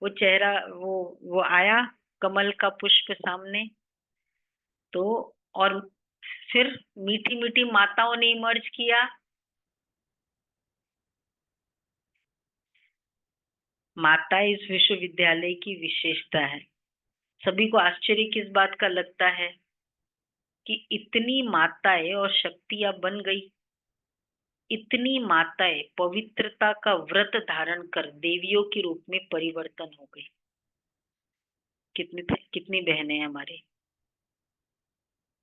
वो चेहरा, वो आया कमल का पुष्प सामने। तो और फिर मीठी मीठी माताओं ने इमर्ज किया। माता इस विश्वविद्यालय की विशेषता है। सभी को आश्चर्य किस बात का लगता है कि इतनी माताएं और शक्तियां बन गई। इतनी माताएं पवित्रता का व्रत धारण कर देवियों के रूप में परिवर्तन हो गई। कितनी कितनी बहनें हैं हमारे,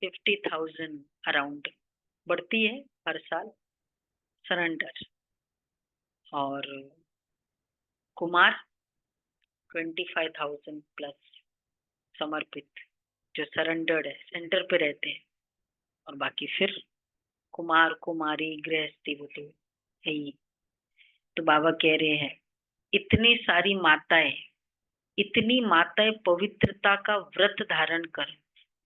50,000 अराउंड, बढ़ती है हर साल सरेंडर। और कुमार 25,000 प्लस समर्पित, जो सरेंडर्ड है, सेंटर पे रहते हैं। और बाकी फिर कुमार कुमारी गृहस्थी, वो तो है ही। तो बाबा कह रहे हैं इतनी सारी माताएं, इतनी माताएं पवित्रता का व्रत धारण कर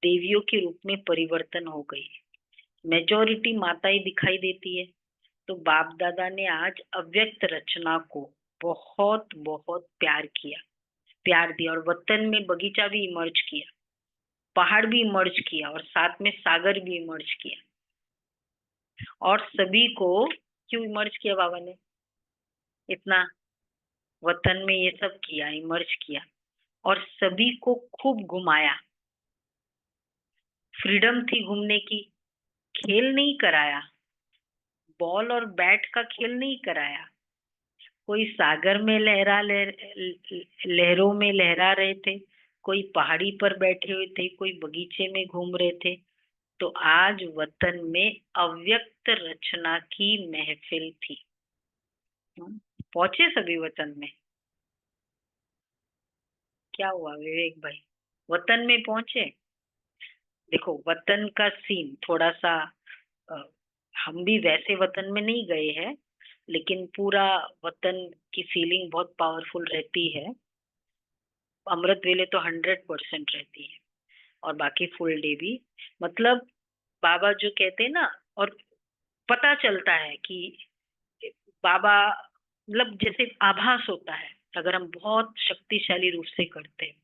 देवियों के रूप में परिवर्तन हो गई। मेजॉरिटी माताएं दिखाई देती है। तो बाप दादा ने आज अव्यक्त रचना को बहुत बहुत प्यार किया, प्यार दिया। और वतन में बगीचा भी इमर्ज किया, पहाड़ भी इमर्ज किया, और साथ में सागर भी इमर्ज किया। और सभी को क्यों इमर्ज किया बाबा ने, इतना वतन में ये सब किया, इमर्ज किया, और सभी को खूब घुमाया। फ्रीडम थी घूमने की, खेल नहीं कराया, बॉल और बैट का खेल नहीं कराया। कोई सागर में लहरों में लहरा रहे थे, कोई पहाड़ी पर बैठे हुए थे, कोई बगीचे में घूम रहे थे। तो आज वतन में अव्यक्त रचना की महफिल थी। पहुंचे सभी वतन में। क्या हुआ विवेक भाई, वतन में पहुंचे? देखो वतन का सीन थोड़ा सा, अ, हम भी वैसे वतन में नहीं गए हैं, लेकिन पूरा वतन की फीलिंग बहुत पावरफुल रहती है। अमृत वेले तो 100% रहती है, और बाकी फुल डे भी। मतलब बाबा जो कहते हैं ना, और पता चलता है कि बाबा, मतलब जैसे आभास होता है अगर हम बहुत शक्तिशाली रूप से करते हैं,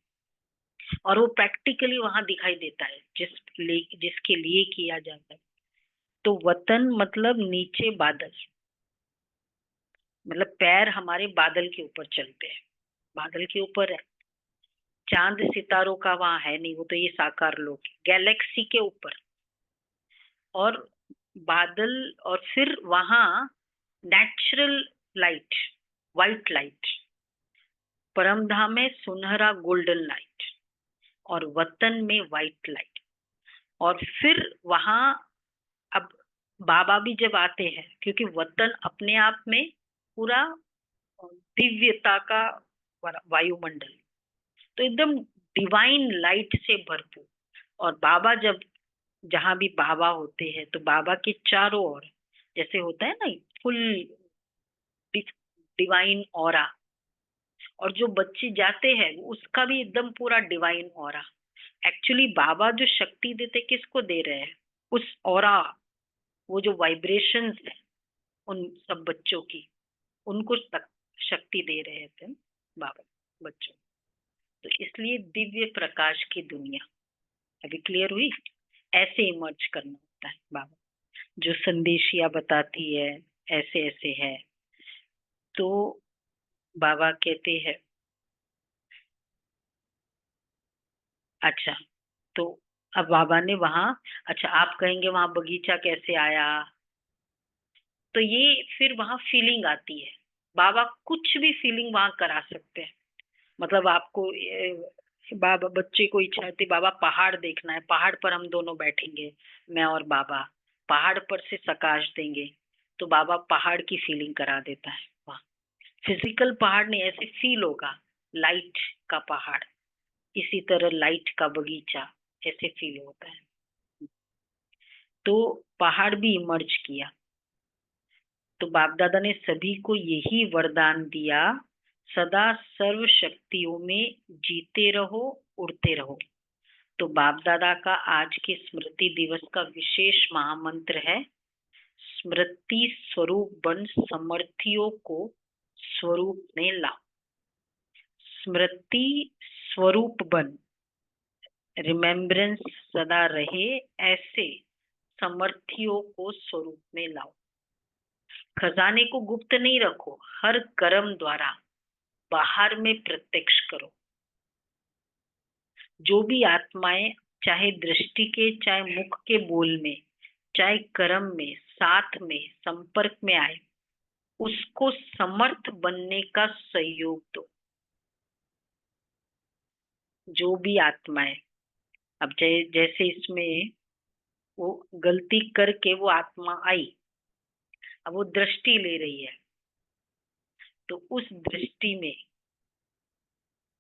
और वो प्रैक्टिकली वहां दिखाई देता है जिसके लिए किया जाता है। तो वतन मतलब नीचे बादल, मतलब पैर हमारे बादल के ऊपर चलते हैं, बादल के ऊपर है। चांद सितारों का वहां है नहीं, वो तो ये साकार लोक, गैलेक्सी के ऊपर। और बादल, और फिर वहां नेचुरल लाइट, वाइट लाइट। परमधाम में सुनहरा गोल्डन लाइट और वतन में व्हाइट लाइट। और फिर वहां अब बाबा भी जब आते हैं, क्योंकि वतन अपने आप में पूरा दिव्यता का वायुमंडल, तो एकदम डिवाइन लाइट से भरपूर। और बाबा जब जहां भी बाबा होते हैं तो बाबा के चारों ओर जैसे होता है ना फुल डिवाइन ऑरा, और जो बच्चे जाते हैं उसका भी एकदम पूरा डिवाइन ऑरा। एक्चुअली बाबा जो शक्ति देते किसको दे रहे हैं? उस ऑरा, वो जो वाइब्रेशंस है उन सब बच्चों की, उनको शक्ति दे रहे थे बाबा बच्चों। तो इसलिए दिव्य प्रकाश की दुनिया अभी क्लियर हुई। ऐसे इमर्ज करना होता है बाबा, जो संदेशिया बताती है ऐसे ऐसे है। तो बाबा कहते हैं अच्छा, तो अब बाबा ने वहां, अच्छा आप कहेंगे वहां बगीचा कैसे आया? तो ये फिर वहां फीलिंग आती है। बाबा कुछ भी फीलिंग वहां करा सकते हैं। मतलब आपको बाबा, बच्चे को इच्छा होती बाबा पहाड़ देखना है, पहाड़ पर हम दोनों बैठेंगे, मैं और बाबा, पहाड़ पर से प्रकाश देंगे, तो बाबा पहाड़ की फीलिंग करा देता है वहाँ। फिजिकल पहाड़ नहीं, ऐसे फील होगा लाइट का पहाड़, इसी तरह लाइट का बगीचा, ऐसे फील होता है। तो पहाड़ भी इमर्ज किया। तो बाप दादा ने सभी को यही वरदान दिया, सदा सर्व शक्तियों में जीते रहो, उड़ते रहो। तो बाप दादा का आज के स्मृति दिवस का विशेष महामंत्र है, स्मृति स्वरूप बन समर्थियों को स्वरूप में लाओ। स्मृति स्वरूप बन, रिमेम्बरेंस सदा रहे, ऐसे समर्थियों को स्वरूप में लाओ। खजाने को गुप्त नहीं रखो, हर कर्म द्वारा बाहर में प्रत्यक्ष करो। जो भी आत्माएं चाहे दृष्टि के, चाहे मुख के बोल में, चाहे कर्म में, साथ में, संपर्क में आए, उसको समर्थ बनने का सहयोग दो। जो भी आत्माएं, अब जैसे इसमें वो गलती करके वो आत्मा आई, अब वो दृष्टि ले रही है, तो उस दृष्टि में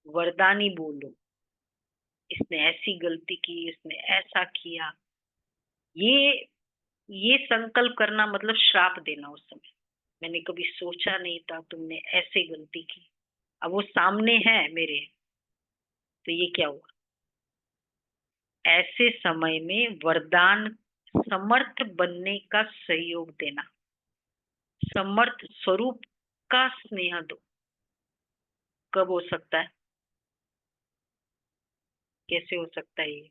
वरदानी बोलो, इसने ऐसी गलती की, इसने ऐसा किया। ये ये संकल्प करना मतलब श्राप देना। उस समय मैंने कभी सोचा नहीं था तुमने ऐसे गलती की, अब वो सामने है मेरे, तो ये क्या हुआ? ऐसे समय में वरदान समर्थ बनने का सहयोग देना, समर्थ स्वरूप का स्नेह दो। कब हो सकता है? कैसे हो सकता है ये?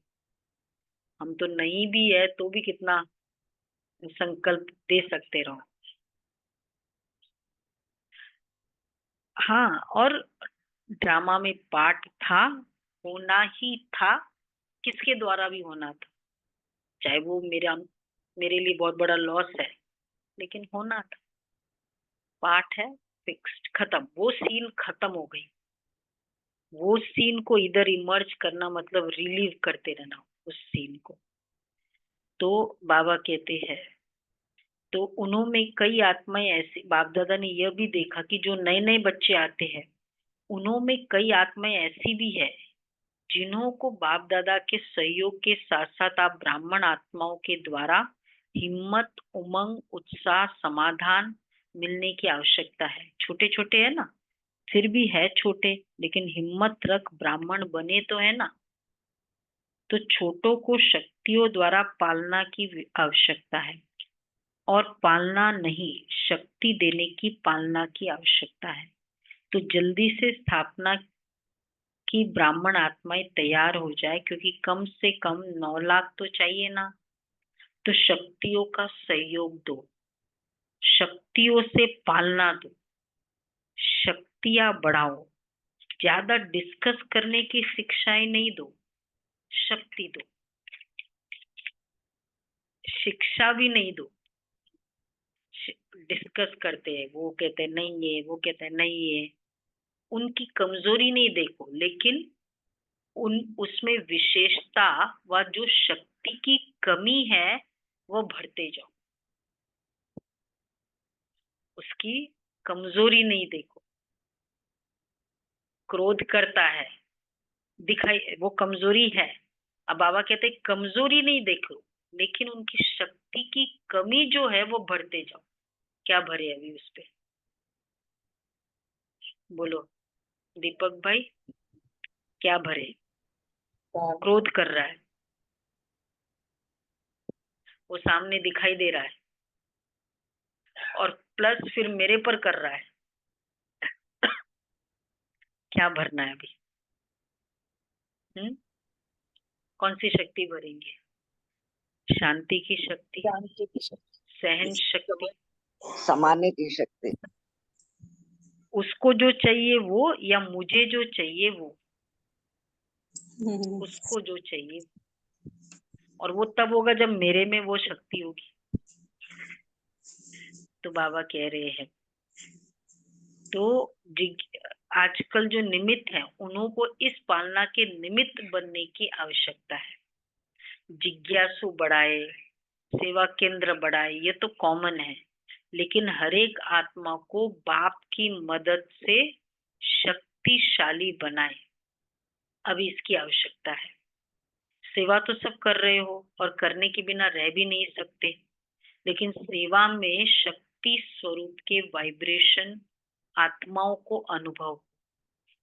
हम तो नहीं भी है तो भी कितना संकल्प दे सकते रहो। हाँ, और ड्रामा में पार्ट था, होना ही था, किसके द्वारा भी होना था, चाहे वो मेरे लिए बहुत बड़ा लॉस है, लेकिन होना था। पार्ट है, फिक्स्ड, खत्म, वो सीन खत्म हो गई। वो सीन को इधर इमर्ज करना मतलब रिलीव करते रहना उस सीन को। तो बाबा कहते हैं, तो उन्होंने कई आत्माएं ऐसी, बाप दादा ने यह भी देखा कि जो नए नए बच्चे आते हैं उन्होंने कई आत्माएं ऐसी भी है जिन्हों को बाप दादा के सहयोग के साथ साथ आप ब्राह्मण आत्माओं के द्वारा हिम्मत, उमंग, उत्साह, समाधान मिलने की आवश्यकता है। छोटे छोटे है ना, फिर भी है छोटे, लेकिन हिम्मत रख, ब्राह्मण बने तो है ना। तो छोटों को शक्तियों द्वारा पालना की आवश्यकता है, और पालना नहीं, शक्ति देने की पालना की आवश्यकता है। तो जल्दी से स्थापना की ब्राह्मण आत्माएं तैयार हो जाए, क्योंकि कम से कम 9 लाख तो चाहिए ना। तो शक्तियों का सहयोग दो, शक्तियों से पालना दो, शक्तियां बढ़ाओ। ज्यादा डिस्कस करने की शिक्षाएं नहीं दो, शक्ति दो। शिक्षा भी नहीं दो, डिस्कस करते हैं, वो कहते हैं नहीं ये, वो कहते हैं नहीं ये, उनकी कमजोरी नहीं देखो, लेकिन उसमें विशेषता व जो शक्ति की कमी है वो भरते जाओ। उसकी कमजोरी नहीं देखो। क्रोध करता है, दिखाई, वो कमजोरी है। अब बाबा कहते हैं कमजोरी नहीं देखो, लेकिन उनकी शक्ति की कमी जो है वो भरते जाओ। क्या भरे अभी उस पे? बोलो दीपक भाई, क्या भरे? क्रोध कर रहा है, वो सामने दिखाई दे रहा है, और प्लस फिर मेरे पर कर रहा है। क्या भरना है अभी? कौन सी शक्ति भरेंगे? शांति की शक्ति,
शांति की शक्ति,
सहन शक्ति,
समाने की शक्ति।
उसको जो चाहिए वो, या मुझे जो चाहिए वो? उसको जो चाहिए, और वो तब होगा जब मेरे में वो शक्ति होगी। तो बाबा कह रहे हैं, तो आजकल जो निमित्त है उन्हों को इस पालना के निमित्त बनने की आवश्यकता है। जिज्ञासु बढ़ाए, सेवा केंद्र बढ़ाए, ये तो कॉमन है, लेकिन हर एक आत्मा को बाप की मदद से शक्तिशाली बनाए, अभी इसकी आवश्यकता है। सेवा तो सब कर रहे हो और करने के बिना रह भी नहीं सकते, लेकिन सेवा में शक्ति स्वरूप के वाइब्रेशन आत्माओं को अनुभव,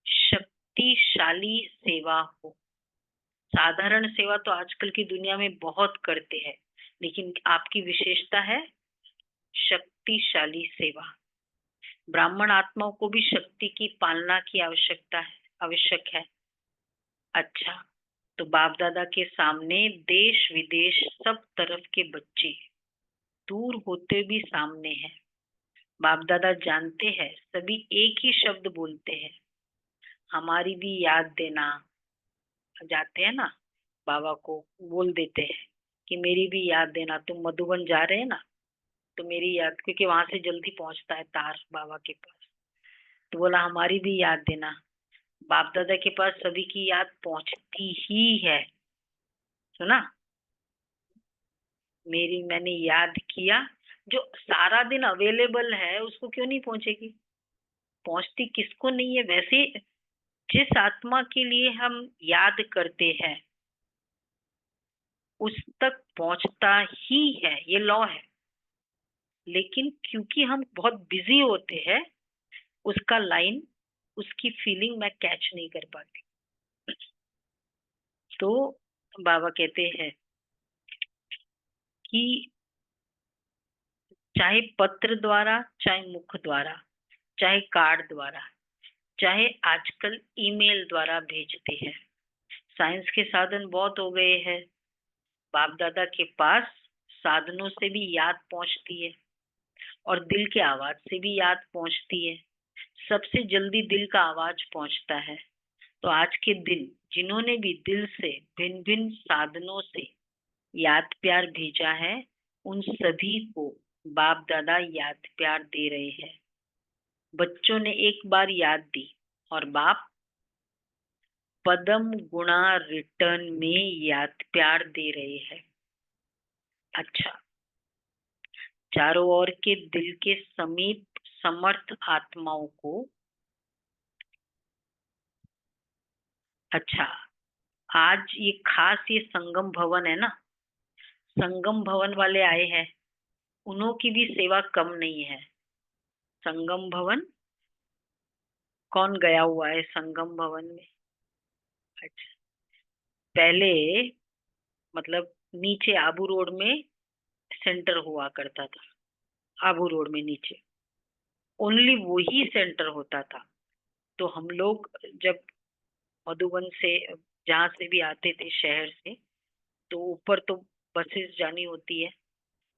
शक्तिशाली सेवा हो। साधारण सेवा तो आजकल की दुनिया में बहुत करते हैं, लेकिन आपकी विशेषता है शक्तिशाली सेवा। ब्राह्मण आत्माओं को भी शक्ति की पालना की आवश्यकता है, आवश्यक है। अच्छा, तो बाप दादा के सामने देश विदेश सब तरफ के बच्चे दूर होते भी सामने हैं। बाप दादा जानते हैं, सभी एक ही शब्द बोलते हैं, हमारी भी याद देना। जाते हैं ना, बाबा को बोल देते हैं कि मेरी भी याद देना, तुम मधुबन जा रहे हैं ना, तो मेरी याद, क्योंकि वहां से जल्दी पहुंचता है तार बाबा के पास। तो बोला हमारी भी याद देना। बाप दादा के पास सभी की याद पहुंचती ही है। सुना? मेरी मैंने याद किया, जो सारा दिन अवेलेबल है उसको क्यों नहीं पहुंचेगी? पहुंचती किसको नहीं है? वैसे जिस आत्मा के लिए हम याद करते हैं उस तक पहुंचता ही है, ये लॉ है। लेकिन क्योंकि हम बहुत बिजी होते हैं, उसका लाइन, उसकी फीलिंग मैं कैच नहीं कर पाती। तो बाबा कहते हैं कि चाहे पत्र द्वारा, चाहे मुख द्वारा, चाहे कार्ड द्वारा, चाहे आजकल ईमेल द्वारा भेजते हैं। साइंस के साधन बहुत हो गए हैं, बाप दादा के पास साधनों से भी याद पहुंचती है, और दिल के आवाज से भी याद पहुंचती है। सबसे जल्दी दिल का आवाज पहुंचता है। तो आज के दिन जिन्होंने भी दिल से भिन्न भिन्न साधनों से याद प्यार भेजा है, उन सभी को बाप दादा याद प्यार दे रहे हैं। बच्चों ने एक बार याद दी और बाप पदम गुणा रिटर्न में याद प्यार दे रहे हैं। अच्छा, चारों ओर के दिल के समीप समर्थ आत्माओं को, अच्छा, आज ये खास ये संगम भवन है ना, संगम भवन वाले आए हैं, उन्हों की भी सेवा कम नहीं है। संगम भवन, कौन गया हुआ है संगम भवन में? अच्छा, पहले मतलब नीचे आबू रोड में सेंटर हुआ करता था, आबू रोड में नीचे ओनली वही सेंटर होता था। तो हम लोग जब मधुबन से, जहाँ से भी आते थे शहर से, तो ऊपर तो बसेस जानी होती है,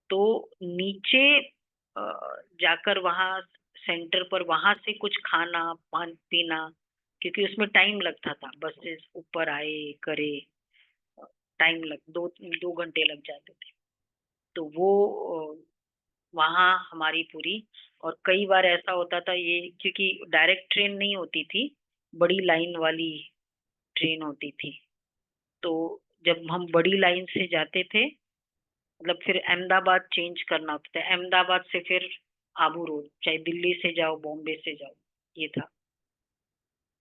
तो नीचे जाकर वहाँ सेंटर पर वहां से कुछ खाना पान पीना, क्योंकि उसमें टाइम लगता था, बसेस ऊपर आए करे, टाइम लग, 2 घंटे लग जाते थे। तो वो वहाँ हमारी पूरी। और कई बार ऐसा होता था ये, क्योंकि डायरेक्ट ट्रेन नहीं होती थी, बड़ी लाइन वाली ट्रेन होती थी, तो जब हम बड़ी लाइन से जाते थे, मतलब फिर अहमदाबाद चेंज करना होता था, अहमदाबाद से फिर आबू रोड, चाहे दिल्ली से जाओ बॉम्बे से जाओ, ये था।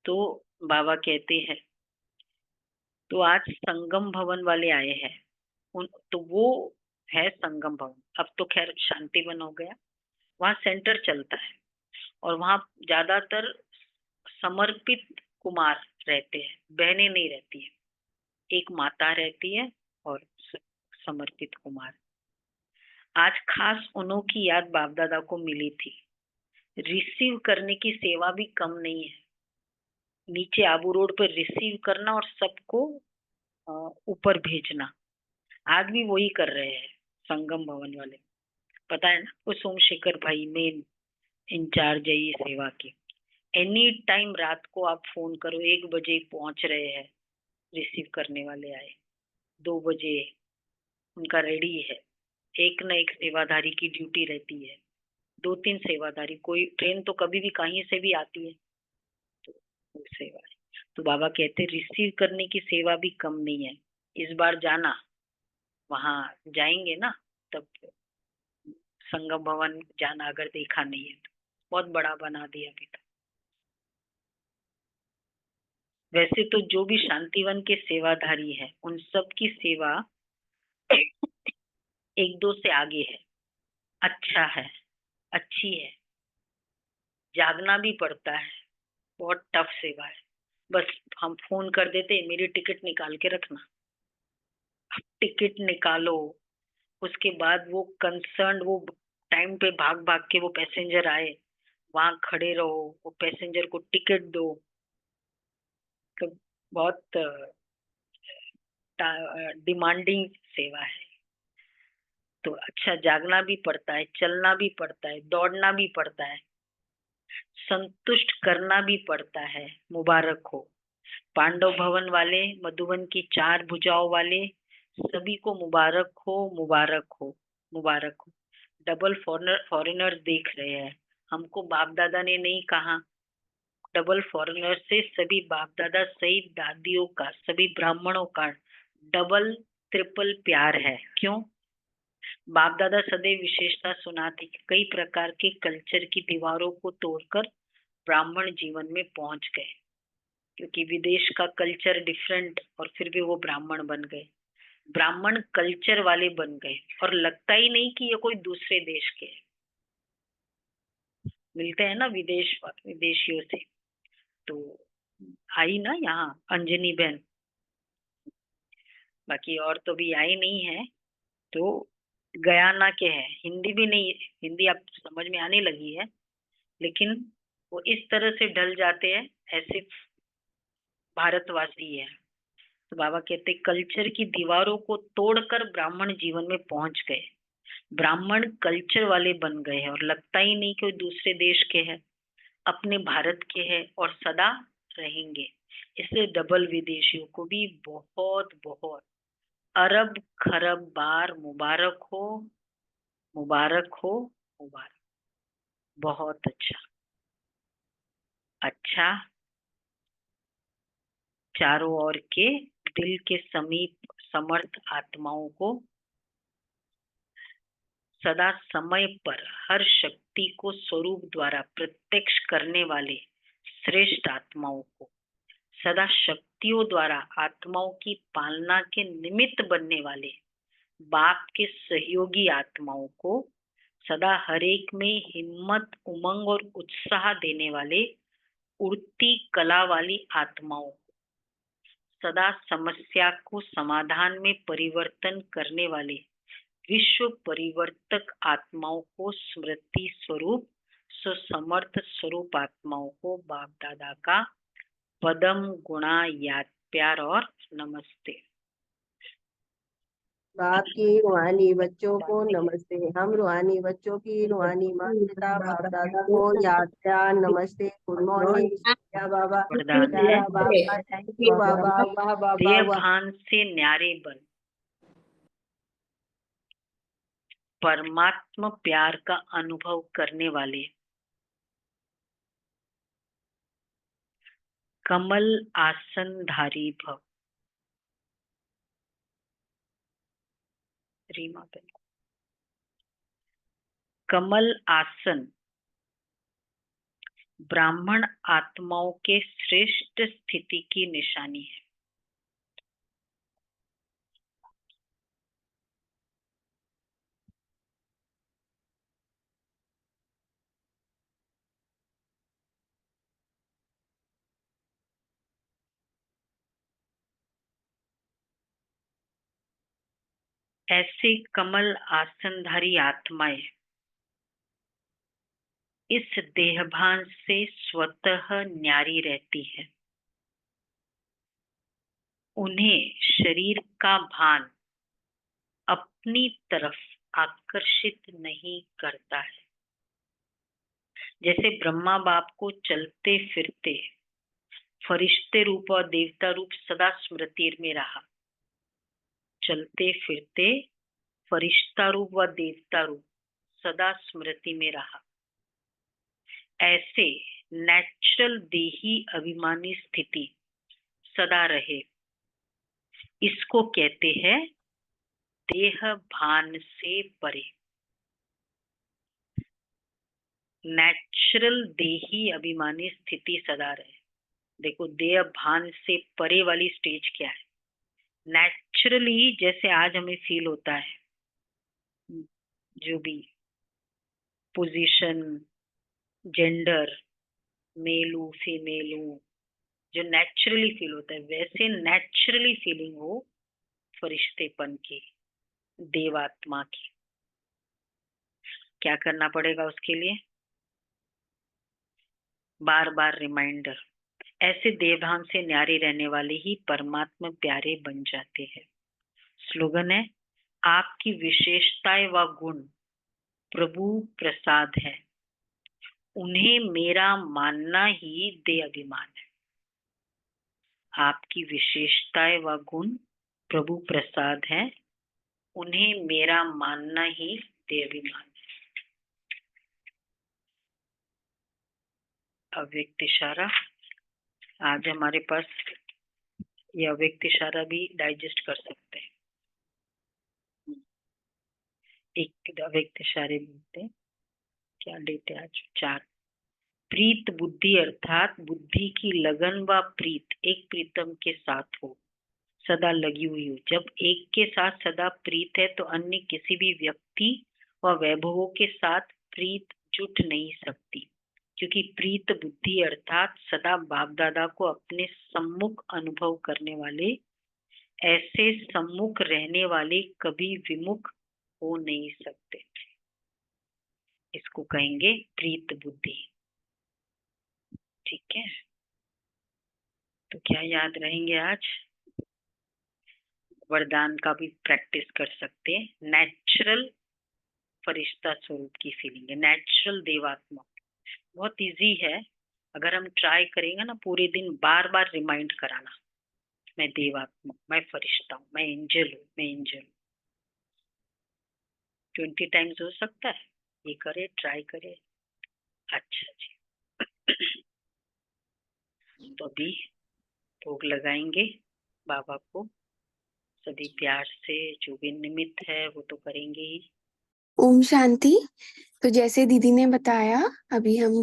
तो बाबा कहते हैं, तो आज संगम भवन वाले आए हैं, तो वो है संगम भवन, अब तो खैर शांति वन हो गया, वहाँ सेंटर चलता है, और वहाँ ज्यादातर समर्पित कुमार रहते हैं, बहनें नहीं रहती है, एक माता रहती है और समर्पित कुमार। आज खास उन्हों की याद बाप दादा को मिली थी। रिसीव करने की सेवा भी कम नहीं है, नीचे आबू रोड पर रिसीव करना और सबको ऊपर भेजना, आज भी वही कर रहे हैं संगम भवन वाले, पता है ना, वो सोमशेखर भाई मेन इंचार्ज है ये सेवा के। एनी टाइम रात को आप फोन करो, 1 बजे पहुंच रहे हैं, रिसीव करने वाले आए, 2 बजे उनका रेडी है, एक न एक सेवाधारी की ड्यूटी रहती है, 2-3 सेवाधारी, कोई ट्रेन तो कभी भी कहीं से भी आती है, तो वो सेवा है। तो बाबा कहते रिसीव करने की सेवा भी कम नहीं है। इस बार जाना, वहां जाएंगे ना, तब संगम भवन जाना, अगर देखा नहीं है तो, बहुत बड़ा बना दिया अभी तो। वैसे तो जो भी शांतिवन के सेवाधारी है, उन सब की सेवा 1-2 से आगे है, अच्छा है, अच्छी है, जागना भी पड़ता है, बहुत टफ सेवा है। बस हम फोन कर देते, मेरी टिकट निकाल के रखना, टिकट निकालो, उसके बाद वो कंसर्न, वो टाइम पे भाग भाग के वो पैसेंजर आए, वहां खड़े रहो, वो पैसेंजर को टिकट दो, तो बहुत डिमांडिंग सेवा है। तो अच्छा, जागना भी पड़ता है, चलना भी पड़ता है, दौड़ना भी पड़ता है, संतुष्ट करना भी पड़ता है। मुबारक हो पांडव भवन वाले, मधुबन की 4 भुजाओं वाले, सभी को मुबारक हो, मुबारक हो, मुबारक हो। डबल फॉरेनर देख रहे हैं हमको, बाप दादा ने नहीं कहा, डबल फॉरेनर से सभी बाप दादा सहित दादियों का, सभी ब्राह्मणों का डबल ट्रिपल प्यार है। क्यों? बाप दादा सदैव विशेषता सुनाते कि कई प्रकार के कल्चर की दीवारों को तोड़कर ब्राह्मण जीवन में पहुंच गए, क्योंकि विदेश का कल्चर डिफरेंट, और फिर भी वो ब्राह्मण बन गए, ब्राह्मण कल्चर वाले बन गए, और लगता ही नहीं कि ये कोई दूसरे देश के हैं। मिलते हैं ना विदेशियों से, तो आई ना यहाँ अंजनी बहन, बाकी और तो भी आई नहीं है, तो गयाना के हैं, हिंदी भी नहीं, हिंदी आप समझ में आने लगी है, लेकिन वो इस तरह से ढल जाते हैं, ऐसे भारतवासी है। तो बाबा कहते कल्चर की दीवारों को तोड़कर ब्राह्मण जीवन में पहुंच गए, ब्राह्मण कल्चर वाले बन गए हैं, और लगता ही नहीं कि वो दूसरे देश के हैं, अपने भारत के हैं और सदा रहेंगे। इसलिए डबल विदेशियों को भी बहुत बहुत अरब खरब बार मुबारक हो, मुबारक हो, मुबारक। बहुत अच्छा, अच्छा, चारों ओर के दिल के समीप समर्थ आत्माओं को, सदा समय पर हर शक्ति को स्वरूप द्वारा प्रत्यक्ष करने वाले श्रेष्ठ आत्माओं को, सदा शक्तियों द्वारा आत्माओं की पालना के निमित्त बनने वाले बाप के सहयोगी आत्माओं को, सदा हरेक में हिम्मत उमंग और उत्साह देने वाले उड़ती कला वाली आत्माओं को, सदा समस्या को समाधान में परिवर्तन करने वाले विश्व परिवर्तक आत्माओं को, स्मृति स्वरूप सुसमर्थ स्वरूप आत्माओं को बाप दादा का पदम गुणा याद प्यार और नमस्ते।
बाप की रूहानी बच्चों को नमस्ते। हम रूहानी बच्चों की रूहानी माता पिता बाप दादा को याद प्यार नमस्ते। गुड मॉर्निंग बाबा, प्यारा बाबा, थैंक यू बाबा, वाह बाबा
देह
वाह।
भान से न्यारे बन, परमात्मा प्यार का अनुभव करने वाले कमल आसनधारी भव। रीमा बेन, कमल आसन ब्राह्मण आत्माओं के श्रेष्ठ स्थिति की निशानी है। ऐसे कमल आसनधारी आत्माएं इस देहभान से स्वतः न्यारी रहती है। उन्हें शरीर का भान अपनी तरफ आकर्षित नहीं करता है। जैसे ब्रह्मा बाप को चलते फिरते फरिश्ते रूप और देवता रूप सदा स्मृति में रहा। चलते फिरते फरिश्ता रूप व देवता रूप सदा स्मृति में रहा। ऐसे नेचुरल देही अभिमानी स्थिति सदा रहे। इसको कहते हैं देह भान से परे। नेचुरल देही अभिमानी स्थिति सदा रहे। देखो, देह भान से परे वाली स्टेज क्या है? नेचुरली जैसे आज हमें फील होता है, जो भी पोजीशन, जेंडर, मेल हूँ फीमेल हूँ, जो नेचुरली फील होता है, वैसे नेचुरली फीलिंग हो फरिश्तेपन की, देवात्मा की। क्या करना पड़ेगा उसके लिए? बार बार रिमाइंडर। ऐसे देवभान से न्यारे रहने वाले ही परमात्मा प्यारे बन जाते हैं। स्लोगन है, आपकी विशेषताएं व गुण प्रभु प्रसाद है, उन्हें मेरा मानना ही दे अभिमान है। आपकी विशेषताएं व गुण प्रभु प्रसाद है, उन्हें मेरा मानना ही दे अभिमान है। अव्यक्त इशारा। आज हमारे पास ये अव्यक्त इशारा भी डाइजेस्ट कर सकते हैं। एक अव्यक्त इशारे बोलते हैं, क्या डेट है आज? 4। प्रीत बुद्धि अर्थात बुद्धि की लगन व प्रीत एक प्रीतम के साथ हो, सदा लगी हुई हो। जब एक के साथ सदा प्रीत है तो अन्य किसी भी व्यक्ति व वैभवों के साथ प्रीत जुट नहीं सकती, क्योंकि प्रीत बुद्धि अर्थात सदा बाप दादा को अपने सम्मुख अनुभव करने वाले, ऐसे सम्मुख रहने वाले कभी विमुख हो नहीं सकते। इसको कहेंगे प्रीत बुद्धि। ठीक है, तो क्या याद रहेंगे आज? वरदान का भी प्रैक्टिस कर सकते हैं। नेचुरल फरिश्ता स्वरूप की फीलिंग है, नेचुरल देवात्मा। बहुत इजी है, अगर हम ट्राई करेंगे ना, पूरे दिन बार बार रिमाइंड कराना, मैं देवात्मा, मैं फरिश्ता हूँ, मैं एंजल हूँ, मैं एंजल हूँ। 20 टाइम्स हो सकता है। ये करे, ट्राई करे। अच्छा जी। तो अभी भोग लगाएंगे बाबा को। सभी प्यार से, जो भी निमित्त है वो तो करेंगे ही।
ओम शांति। तो जैसे दीदी ने बताया, अभी हम